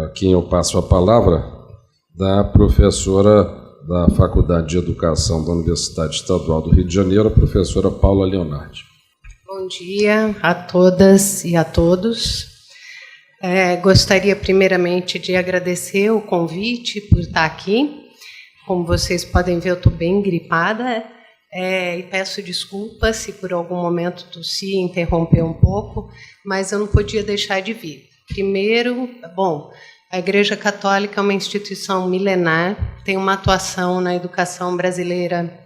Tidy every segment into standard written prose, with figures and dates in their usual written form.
a quem eu passo a palavra, da professora da Faculdade de Educação da Universidade Estadual do Rio de Janeiro, a professora Paula Leonardi. Bom dia a todas e a todos. Gostaria primeiramente de agradecer o convite por estar aqui. Como vocês podem ver, eu estou bem gripada e peço desculpas se por algum momento tossi e interromper um pouco, mas eu não podia deixar de vir. Primeiro, a Igreja Católica é uma instituição milenar, tem uma atuação na educação brasileira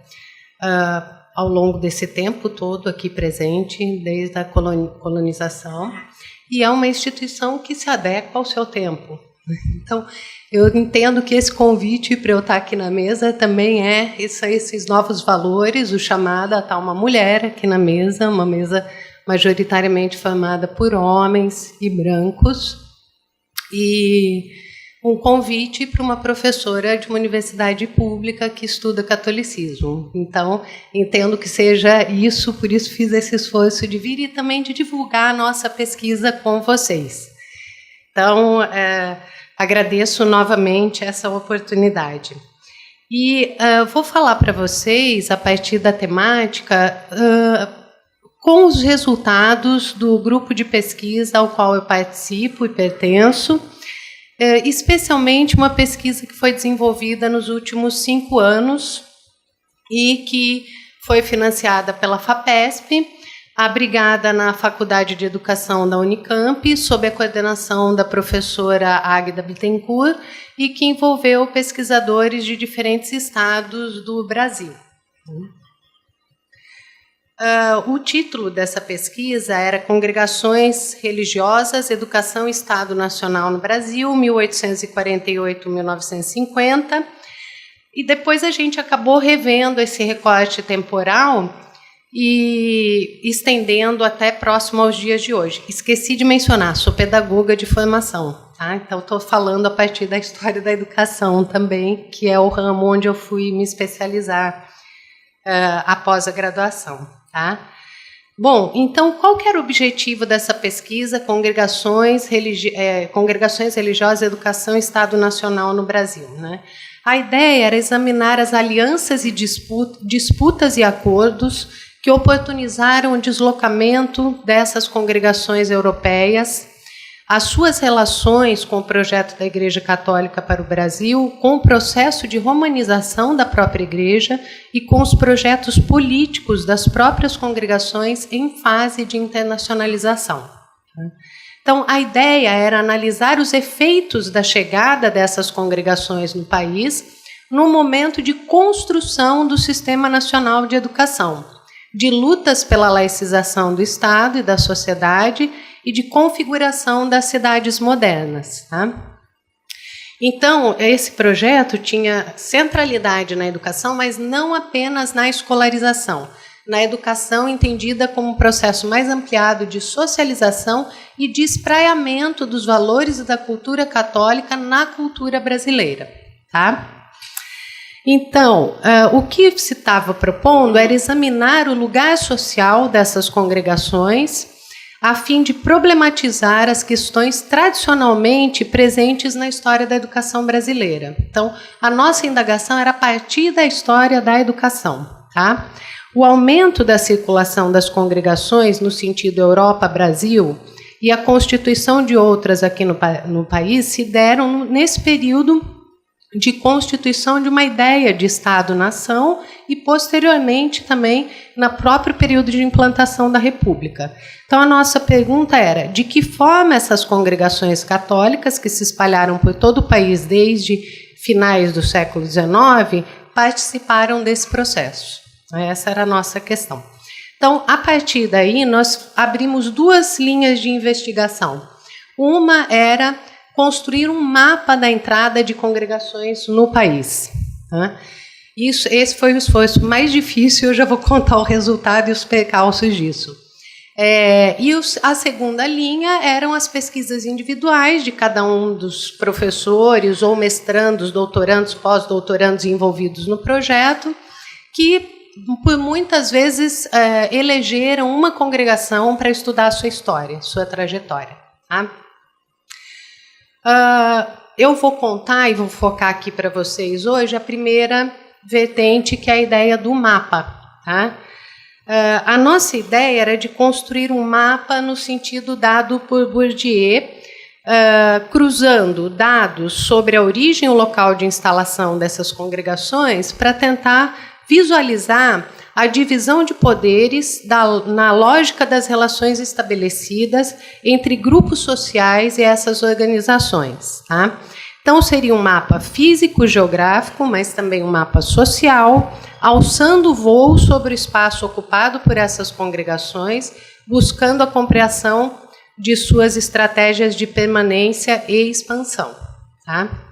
ao longo desse tempo todo aqui presente, desde a colonização, e é uma instituição que se adequa ao seu tempo. Então, eu entendo que esse convite para eu estar aqui na mesa também é esses novos valores, o chamado a estar uma mulher aqui na mesa, uma mesa majoritariamente formada por homens e brancos, e um convite para uma professora de uma universidade pública que estuda catolicismo. Então, entendo que seja isso, por isso fiz esse esforço de vir e também de divulgar a nossa pesquisa com vocês. Então, agradeço novamente essa oportunidade. E vou falar para vocês, a partir da temática, com os resultados do grupo de pesquisa ao qual eu participo e pertenço, especialmente uma pesquisa que foi desenvolvida nos últimos 5 anos e que foi financiada pela FAPESP, abrigada na Faculdade de Educação da Unicamp, sob a coordenação da professora Águida Bittencourt, e que envolveu pesquisadores de diferentes estados do Brasil. O título dessa pesquisa era Congregações Religiosas, Educação e Estado Nacional no Brasil, 1848-1950, e depois a gente acabou revendo esse recorte temporal e estendendo até próximo aos dias de hoje. Esqueci de mencionar, sou pedagoga de formação, tá? Então estou falando a partir da história da educação também, que é o ramo onde eu fui me especializar após a graduação. Tá? Bom, então, qual que era o objetivo dessa pesquisa Congregações Religiosas, Educação e Estado Nacional no Brasil? Né? A ideia era examinar as alianças e disputas e acordos que oportunizaram o deslocamento dessas congregações europeias, as suas relações com o projeto da Igreja Católica para o Brasil, com o processo de romanização da própria Igreja e com os projetos políticos das próprias congregações em fase de internacionalização. Então, a ideia era analisar os efeitos da chegada dessas congregações no país no momento de construção do Sistema Nacional de Educação, de lutas pela laicização do Estado e da sociedade e de configuração das cidades modernas. Tá? Então, esse projeto tinha centralidade na educação, mas não apenas na escolarização. Na educação entendida como um processo mais ampliado de socialização e de espraiamento dos valores e da cultura católica na cultura brasileira. Tá? Então, o que se estava propondo era examinar o lugar social dessas congregações a fim de problematizar as questões tradicionalmente presentes na história da educação brasileira. Então, a nossa indagação era a partir da história da educação. Tá? O aumento da circulação das congregações no sentido Europa-Brasil e a constituição de outras aqui no país se deram nesse período de constituição de uma ideia de Estado-nação e, posteriormente, também no próprio período de implantação da República. Então, a nossa pergunta era, de que forma essas congregações católicas, que se espalharam por todo o país desde finais do século XIX, participaram desse processo? Essa era a nossa questão. Então, a partir daí, nós abrimos 2 linhas de investigação. Uma era construir um mapa da entrada de congregações no país. Tá? Esse foi o esforço mais difícil, eu já vou contar o resultado e os percalços disso. A segunda linha eram as pesquisas individuais de cada um dos professores ou mestrandos, doutorandos, pós-doutorandos envolvidos no projeto, que por muitas vezes elegeram uma congregação para estudar a sua história, sua trajetória. Tá? Eu vou contar e vou focar aqui para vocês hoje a primeira vertente, que é a ideia do mapa. Tá? A nossa ideia era de construir um mapa no sentido dado por Bourdieu, cruzando dados sobre a origem e o local de instalação dessas congregações para tentar visualizar a divisão de poderes na lógica das relações estabelecidas entre grupos sociais e essas organizações. Tá? Então, seria um mapa físico-geográfico, mas também um mapa social, alçando voo sobre o espaço ocupado por essas congregações, buscando a compreensão de suas estratégias de permanência e expansão. Tá?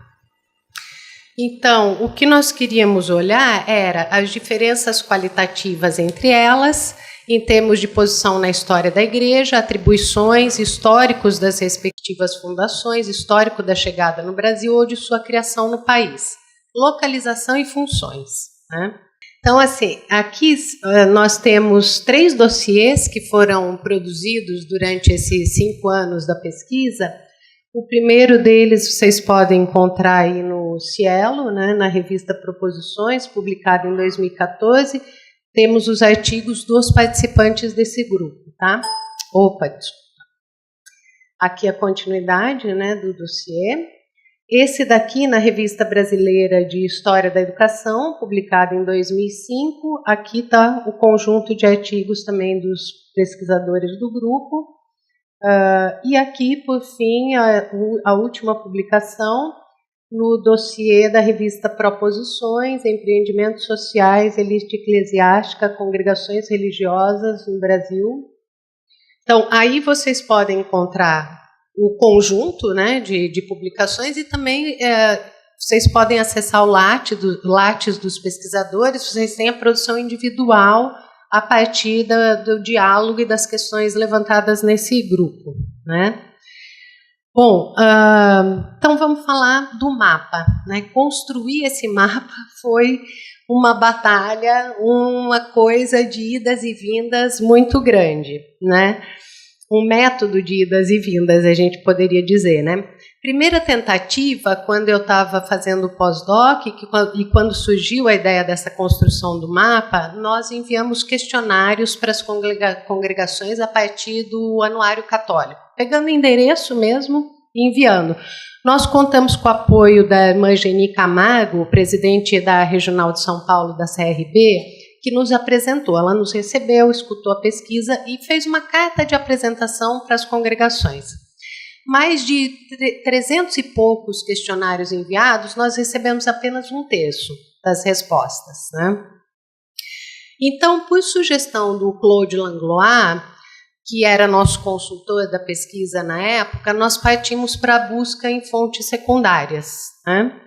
Então, o que nós queríamos olhar era as diferenças qualitativas entre elas, em termos de posição na história da Igreja, atribuições, históricos das respectivas fundações, histórico da chegada no Brasil ou de sua criação no país, localização e funções. Né? Então, assim, aqui nós temos 3 dossiês que foram produzidos durante esses 5 anos da pesquisa. O primeiro deles vocês podem encontrar aí no Cielo, né, na revista Proposições, publicado em 2014. Temos os artigos dos participantes desse grupo. Tá? Opa, desculpa. Aqui a continuidade, né, do dossiê. Esse daqui, na Revista Brasileira de História da Educação, publicado em 2005, aqui está o conjunto de artigos também dos pesquisadores do grupo. E aqui, por fim, a última publicação no dossiê da Revista Proposições, Empreendimentos Sociais, Elite Eclesiástica, Congregações Religiosas no Brasil. Então, aí vocês podem encontrar o conjunto, né, de publicações e também vocês podem acessar o Lattes dos pesquisadores, vocês têm a produção individual a partir do diálogo e das questões levantadas nesse grupo. Né? Bom, então vamos falar do mapa. Né? Construir esse mapa foi uma batalha, uma coisa de idas e vindas muito grande, né? Um método de idas e vindas, a gente poderia dizer, né? Primeira tentativa, quando eu estava fazendo o pós-doc, e quando surgiu a ideia dessa construção do mapa, nós enviamos questionários para as congregações a partir do Anuário Católico, pegando endereço mesmo e enviando. Nós contamos com o apoio da irmã Geni Camargo, presidente da Regional de São Paulo da CRB, que nos apresentou. Ela nos recebeu, escutou a pesquisa e fez uma carta de apresentação para as congregações. Mais de 300 e poucos questionários enviados, nós recebemos apenas 1/3 das respostas. Né? Então, por sugestão do Claude Langlois, que era nosso consultor da pesquisa na época, nós partimos para a busca em fontes secundárias. Né?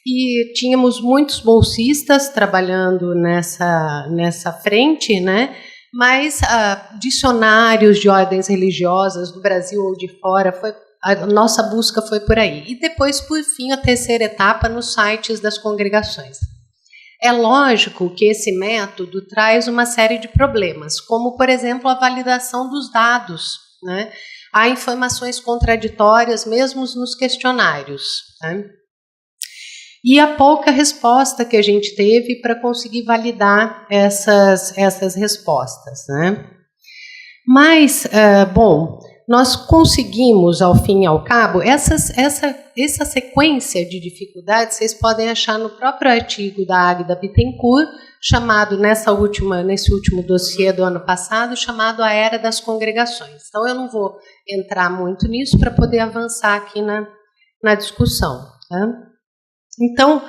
E tínhamos muitos bolsistas trabalhando nessa frente, né? Mas dicionários de ordens religiosas do Brasil ou de fora, a nossa busca foi por aí. E depois, por fim, a terceira etapa nos sites das congregações. É lógico que esse método traz uma série de problemas, como, por exemplo, a validação dos dados. Né? Há informações contraditórias mesmo nos questionários. Né? E a pouca resposta que a gente teve para conseguir validar essas respostas. Né? Mas, bom, nós conseguimos, ao fim e ao cabo, essa sequência de dificuldades vocês podem achar no próprio artigo da Águida Bittencourt, chamado, nesse último dossiê do ano passado, chamado A Era das Congregações. Então, eu não vou entrar muito nisso para poder avançar aqui na discussão. Tá? Então,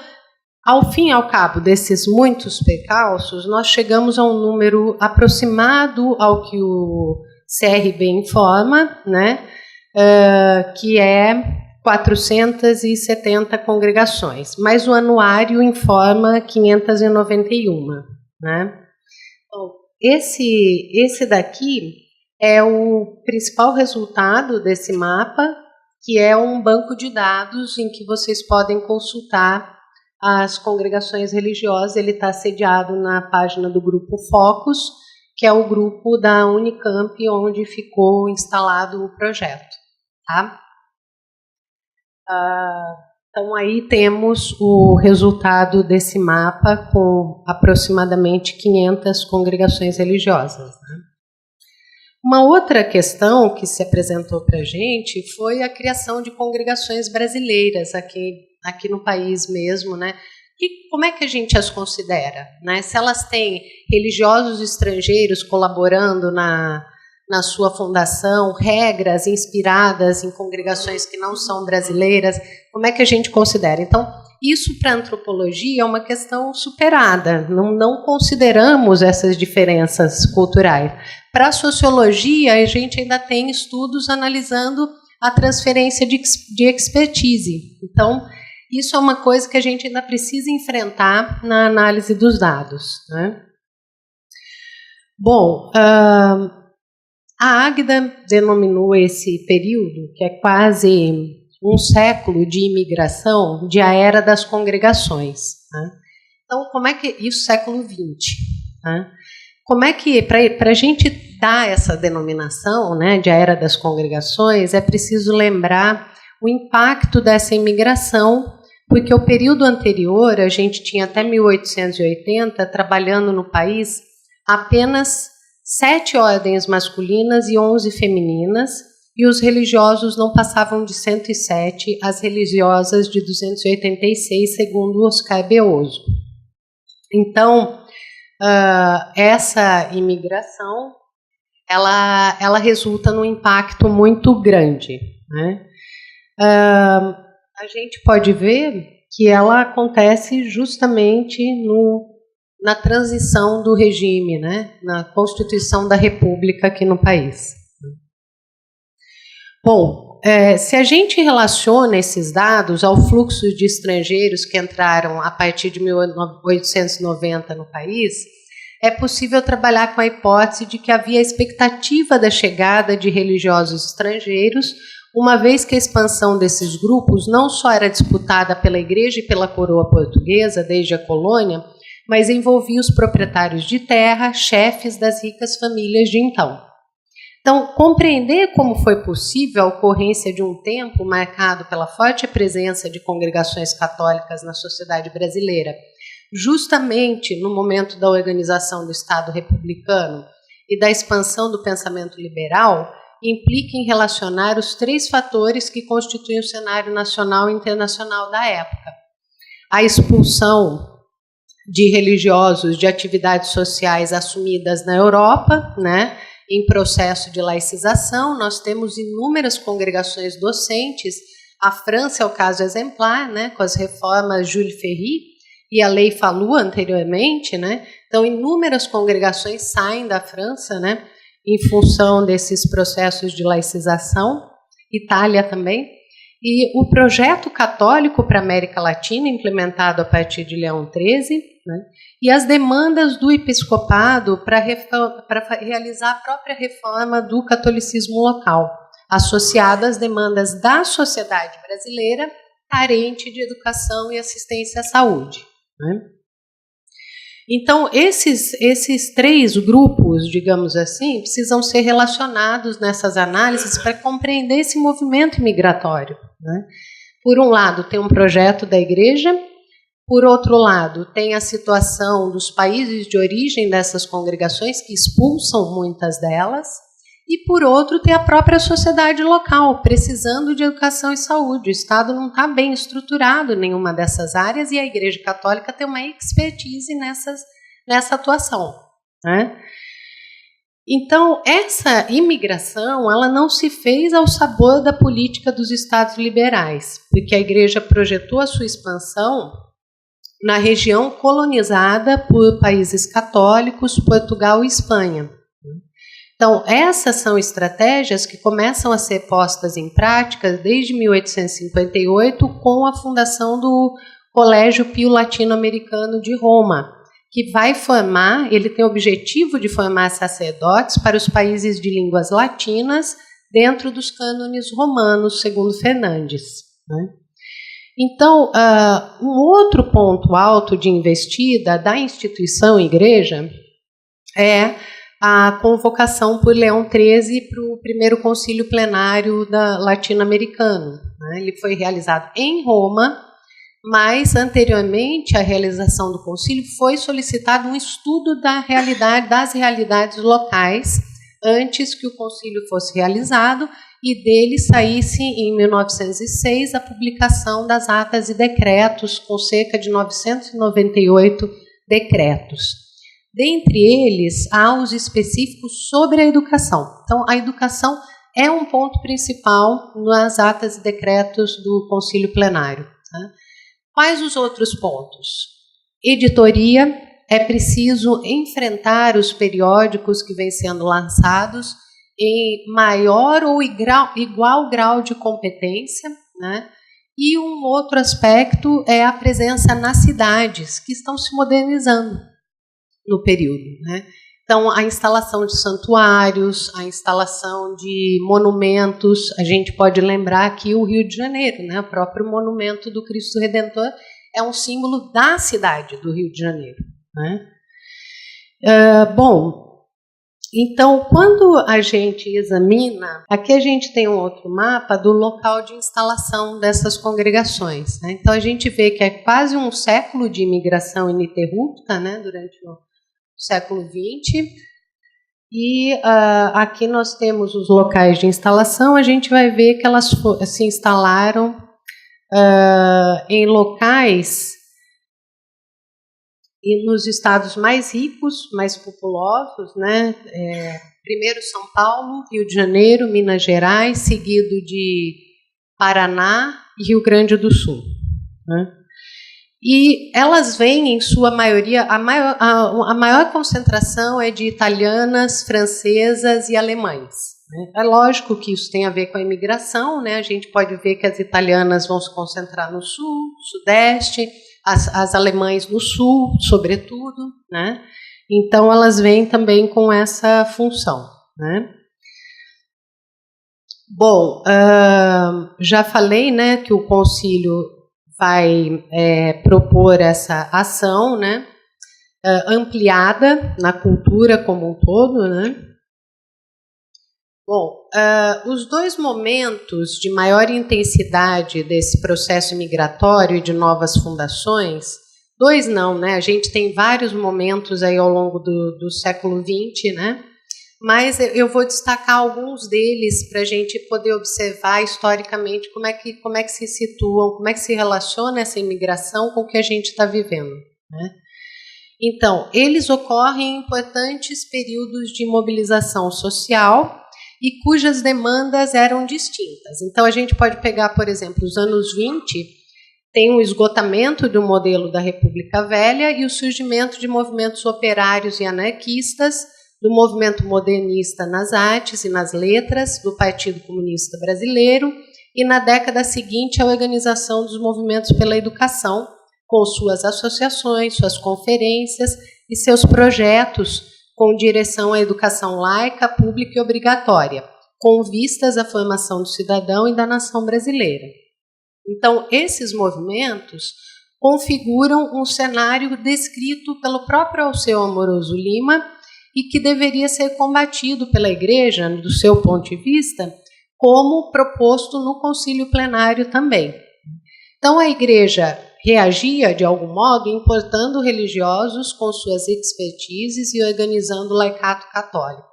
ao fim e ao cabo desses muitos percalços, nós chegamos a um número aproximado ao que o CRB informa, né, que é 470 congregações, mas o anuário informa 591. Né? Então, esse daqui é o principal resultado desse mapa, que é um banco de dados em que vocês podem consultar as congregações religiosas. Ele está sediado na página do Grupo Focus, que é o grupo da Unicamp, onde ficou instalado o projeto. Tá? Então, aí temos o resultado desse mapa com aproximadamente 500 congregações religiosas, né? Uma outra questão que se apresentou para a gente foi a criação de congregações brasileiras aqui no país mesmo, né? Como é que a gente as considera, né? Se elas têm religiosos estrangeiros colaborando na sua fundação, regras inspiradas em congregações que não são brasileiras, como é que a gente considera? Então, isso para a antropologia é uma questão superada, não consideramos essas diferenças culturais. Para a sociologia, a gente ainda tem estudos analisando a transferência de expertise. Então, isso é uma coisa que a gente ainda precisa enfrentar na análise dos dados, né? Bom, a Águida denominou esse período, que é quase um século de imigração, de a era das congregações, né? Então, como é que... Isso, século XX, né? Como é que, para a gente dar essa denominação, né, de a era das congregações, é preciso lembrar o impacto dessa imigração, porque o período anterior, a gente tinha até 1880, trabalhando no país, apenas 7 ordens masculinas e 11 femininas, e os religiosos não passavam de 107, as religiosas de 286, segundo Oscar Beoso. Então, essa imigração, ela resulta num impacto muito grande, né? A gente pode ver que ela acontece justamente na transição do regime, né? Na constituição da República aqui no país. Bom, se a gente relaciona esses dados ao fluxo de estrangeiros que entraram a partir de 1890 no país, é possível trabalhar com a hipótese de que havia expectativa da chegada de religiosos estrangeiros, uma vez que a expansão desses grupos não só era disputada pela Igreja e pela coroa portuguesa desde a colônia, mas envolvia os proprietários de terra, chefes das ricas famílias de então. Então, compreender como foi possível a ocorrência de um tempo marcado pela forte presença de congregações católicas na sociedade brasileira, justamente no momento da organização do Estado republicano e da expansão do pensamento liberal, implica em relacionar os 3 fatores que constituem o cenário nacional e internacional da época. A expulsão de religiosos de atividades sociais assumidas na Europa, né, em processo de laicização. Nós temos inúmeras congregações docentes. A França é o caso exemplar, né, com as reformas Jules Ferry e a Lei Falloux anteriormente, né? Então, inúmeras congregações saem da França, né, em função desses processos de laicização. Itália também. E o projeto católico para a América Latina, implementado a partir de Leão XIII, né, e as demandas do episcopado para realizar a própria reforma do catolicismo local, associada às demandas da sociedade brasileira carente de educação e assistência à saúde, né? Então, esses 3 grupos, digamos assim, precisam ser relacionados nessas análises para compreender esse movimento imigratório, né? Por um lado, tem um projeto da Igreja, por outro lado, tem a situação dos países de origem dessas congregações, que expulsam muitas delas, e, por outro, tem a própria sociedade local, precisando de educação e saúde. O Estado não está bem estruturado em nenhuma dessas áreas e a Igreja Católica tem uma expertise nessa atuação, né? Então, essa imigração ela não se fez ao sabor da política dos Estados liberais, porque a Igreja projetou a sua expansão na região colonizada por países católicos, Portugal e Espanha. Então, essas são estratégias que começam a ser postas em prática desde 1858, com a fundação do Colégio Pio Latino-Americano de Roma, que vai formar, ele tem o objetivo de formar sacerdotes para os países de línguas latinas dentro dos cânones romanos, segundo Fernandes, né? Então, um outro ponto alto de investida da instituição igreja é a convocação por Leão XIII para o primeiro concílio plenário latino-americano. Ele foi realizado em Roma, mas anteriormente à realização do concílio foi solicitado um estudo das realidades locais antes que o concílio fosse realizado e dele saísse em 1906 a publicação das atas e decretos com cerca de 998 decretos. Dentre eles, há os específicos sobre a educação. Então, a educação é um ponto principal nas atas e decretos do concílio plenário. Quais os outros pontos? Editoria, é preciso enfrentar os periódicos que vêm sendo lançados em maior ou igual grau de competência, né? E um outro aspecto é a presença nas cidades, que estão se modernizando no período, né? Então, a instalação de santuários, a instalação de monumentos, a gente pode lembrar aqui o Rio de Janeiro, né? O próprio monumento do Cristo Redentor é um símbolo da cidade do Rio de Janeiro, né? Bom, então, quando a gente examina, aqui a gente tem um outro mapa do local de instalação dessas congregações, né? Então, a gente vê que é quase um século de imigração ininterrupta, né? Durante o século XX, e aqui nós temos os locais de instalação. A gente vai ver que elas se instalaram em locais e nos estados mais ricos, mais populosos, né? Primeiro São Paulo, Rio de Janeiro, Minas Gerais, seguido de Paraná e Rio Grande do Sul, né? E elas vêm, em sua maioria, a maior concentração é de italianas, francesas e alemães, né? É lógico que isso tem a ver com a imigração, né? A gente pode ver que as italianas vão se concentrar no sul, sudeste, as alemães no sul, sobretudo, né? Então, elas vêm também com essa função, né? Bom, já falei, né, que o concílio vai propor essa ação, né, ampliada na cultura como um todo, né? Bom, os dois momentos de maior intensidade desse processo migratório e de novas fundações, dois não, né? A gente tem vários momentos aí ao longo do século XX, né? Mas eu vou destacar alguns deles para a gente poder observar historicamente como é que se situam, como é que se relaciona essa imigração com o que a gente está vivendo, né? Então, eles ocorrem em importantes períodos de mobilização social e cujas demandas eram distintas. Então, a gente pode pegar, por exemplo, os anos 20, tem um esgotamento do modelo da República Velha e o surgimento de movimentos operários e anarquistas, do movimento modernista nas artes e nas letras, do Partido Comunista Brasileiro, e na década seguinte a organização dos movimentos pela educação, com suas associações, suas conferências e seus projetos com direção à educação laica, pública e obrigatória, com vistas à formação do cidadão e da nação brasileira. Então, esses movimentos configuram um cenário descrito pelo próprio Alceu Amoroso Lima e que deveria ser combatido pela Igreja, do seu ponto de vista, como proposto no concílio plenário também. Então, a Igreja reagia, de algum modo, importando religiosos com suas expertises e organizando o laicato católico.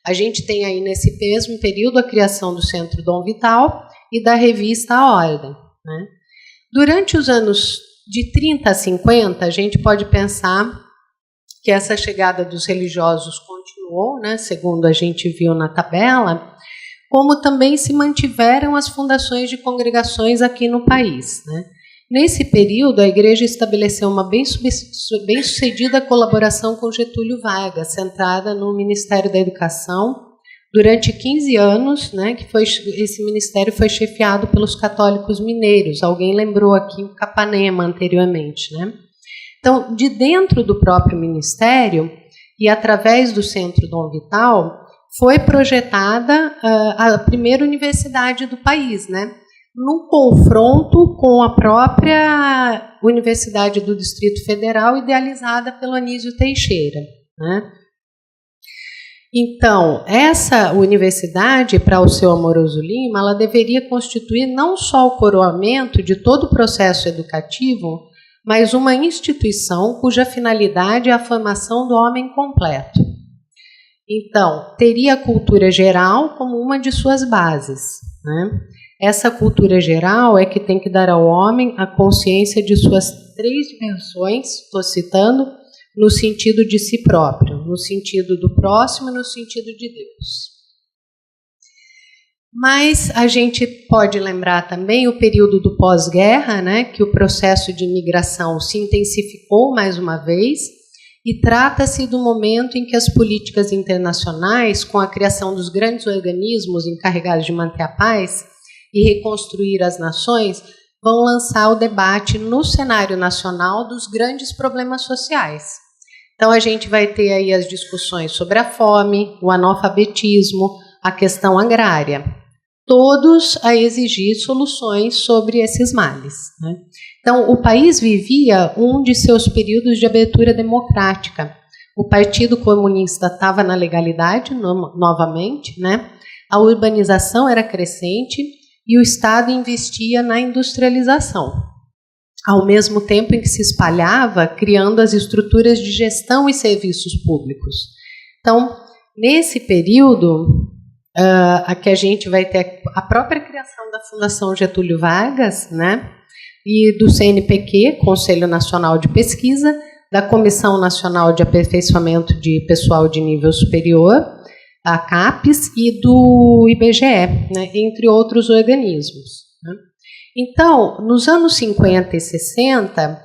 A gente tem aí, nesse mesmo período, a criação do Centro Dom Vital e da revista A Ordem, né? Durante os anos de 30 a 50, a gente pode pensar que essa chegada dos religiosos continuou, né, segundo a gente viu na tabela, como também se mantiveram as fundações de congregações aqui no país, né? Nesse período, a Igreja estabeleceu uma bem-sucedida colaboração com Getúlio Vargas, centrada no Ministério da Educação, durante 15 anos, né, esse ministério foi chefiado pelos católicos mineiros. Alguém lembrou aqui o Capanema anteriormente, né? Então, de dentro do próprio ministério e através do Centro Dom Vital, foi projetada a primeira universidade do país, né? No confronto com a própria Universidade do Distrito Federal, idealizada pelo Anísio Teixeira, né? Então, essa universidade, para o seu Amoroso Lima, ela deveria constituir não só o coroamento de todo o processo educativo, mas uma instituição cuja finalidade é a formação do homem completo. Então, teria a cultura geral como uma de suas bases, né? Essa cultura geral é que tem que dar ao homem a consciência de suas 3 dimensões, estou citando, no sentido de si próprio, no sentido do próximo e no sentido de Deus. Mas a gente pode lembrar também o período do pós-guerra, né, que o processo de imigração se intensificou mais uma vez, e trata-se do momento em que as políticas internacionais, com a criação dos grandes organismos encarregados de manter a paz e reconstruir as nações, vão lançar o debate no cenário nacional dos grandes problemas sociais. Então, a gente vai ter aí as discussões sobre a fome, o analfabetismo, a questão agrária, todos a exigir soluções sobre esses males, né? Então, o país vivia um de seus períodos de abertura democrática. O Partido Comunista estava na legalidade novamente, né? A urbanização era crescente e o Estado investia na industrialização, ao mesmo tempo em que se espalhava, criando as estruturas de gestão e serviços públicos. Então, nesse período, aqui a gente vai ter a própria criação da Fundação Getúlio Vargas, né, e do CNPq, Conselho Nacional de Pesquisa, da Comissão Nacional de Aperfeiçoamento de Pessoal de Nível Superior, a CAPES, e do IBGE, né, entre outros organismos, né. Então, nos anos 50 e 60,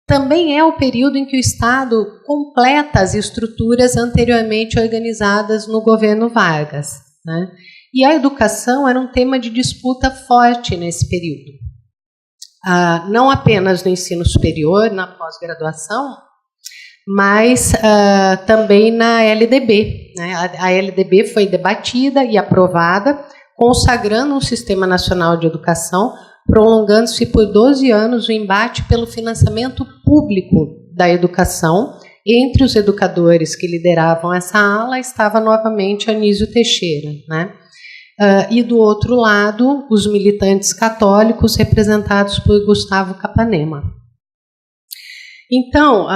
também é o período em que o Estado completa as estruturas anteriormente organizadas no governo Vargas, né? E a educação era um tema de disputa forte nesse período. Não apenas no ensino superior, na pós-graduação, mas também na LDB, né? A LDB foi debatida e aprovada, consagrando um Sistema Nacional de Educação, prolongando-se por 12 anos o embate pelo financiamento público da educação. Entre os educadores que lideravam essa ala estava novamente Anísio Teixeira, né? E do outro lado, os militantes católicos representados por Gustavo Capanema. Então,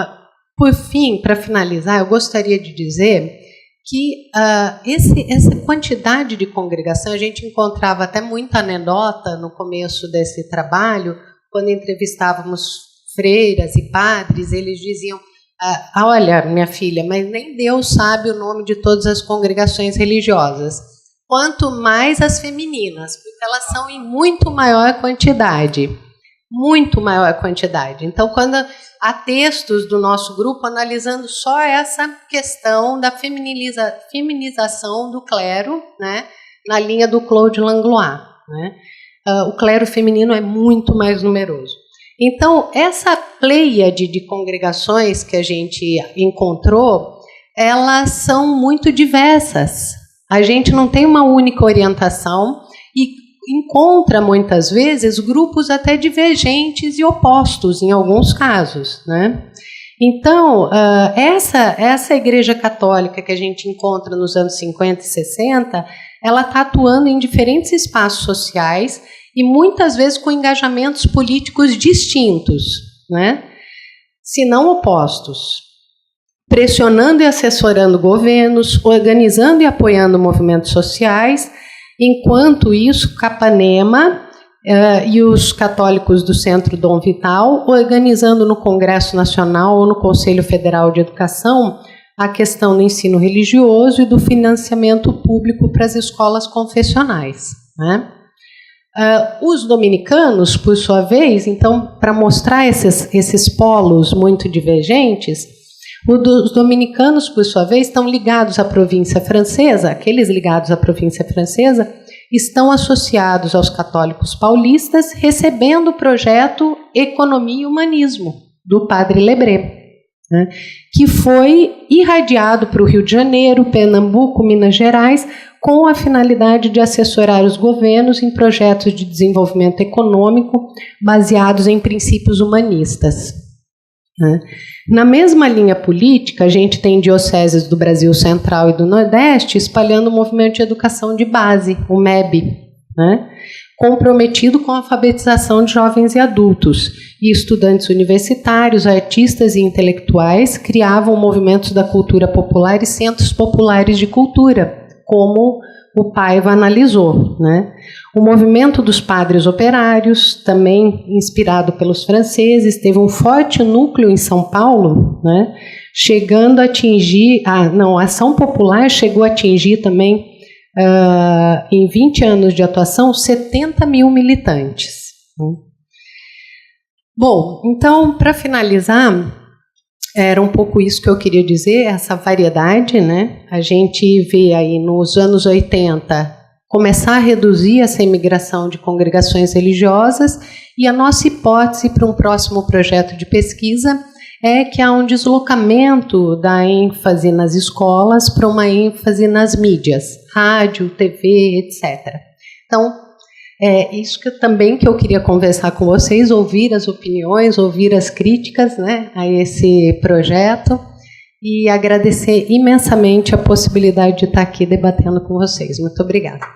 por fim, para finalizar, eu gostaria de dizer que essa quantidade de congregação, a gente encontrava até muita anedota no começo desse trabalho, quando entrevistávamos freiras e padres, eles diziam: olha, minha filha, mas nem Deus sabe o nome de todas as congregações religiosas, quanto mais as femininas, porque elas são em muito maior quantidade. Muito maior quantidade. Então, quando há textos do nosso grupo analisando só essa questão da feminização do clero, né, na linha do Claude Langlois, né, o clero feminino é muito mais numeroso. Então, essa pleiade de congregações que a gente encontrou, elas são muito diversas. A gente não tem uma única orientação e encontra, muitas vezes, grupos até divergentes e opostos, em alguns casos, né? Então, essa Igreja Católica que a gente encontra nos anos 50 e 60, ela está atuando em diferentes espaços sociais e, muitas vezes, com engajamentos políticos distintos, né? Se não opostos, pressionando e assessorando governos, organizando e apoiando movimentos sociais. Enquanto isso, Capanema e os católicos do Centro Dom Vital, organizando no Congresso Nacional ou no Conselho Federal de Educação a questão do ensino religioso e do financiamento público para as escolas confessionais, né? Os dominicanos, por sua vez, então, para mostrar esses polos muito divergentes, os dominicanos, por sua vez, estão ligados à província francesa. Aqueles ligados à província francesa estão associados aos católicos paulistas, recebendo o projeto Economia e Humanismo, do padre Lebré, né, que foi irradiado para o Rio de Janeiro, Pernambuco, Minas Gerais, com a finalidade de assessorar os governos em projetos de desenvolvimento econômico baseados em princípios humanistas. né? Na mesma linha política, a gente tem dioceses do Brasil Central e do Nordeste espalhando o movimento de educação de base, o MEB, né? Comprometido com a alfabetização de jovens e adultos. E estudantes universitários, artistas e intelectuais criavam movimentos da cultura popular e centros populares de cultura, como o Paiva analisou, né? O movimento dos padres operários, também inspirado pelos franceses, teve um forte núcleo em São Paulo, né? Chegando a atingir... a ação popular chegou a atingir também, em 20 anos de atuação, 70 mil militantes. Bom, então, para finalizar, era um pouco isso que eu queria dizer, essa variedade, né? A gente vê aí nos anos 80 começar a reduzir essa imigração de congregações religiosas, e a nossa hipótese para um próximo projeto de pesquisa é que há um deslocamento da ênfase nas escolas para uma ênfase nas mídias, rádio, TV, etc. Então, é isso que eu queria conversar com vocês, ouvir as opiniões, ouvir as críticas, né, a esse projeto, e agradecer imensamente a possibilidade de estar aqui debatendo com vocês. Muito obrigada.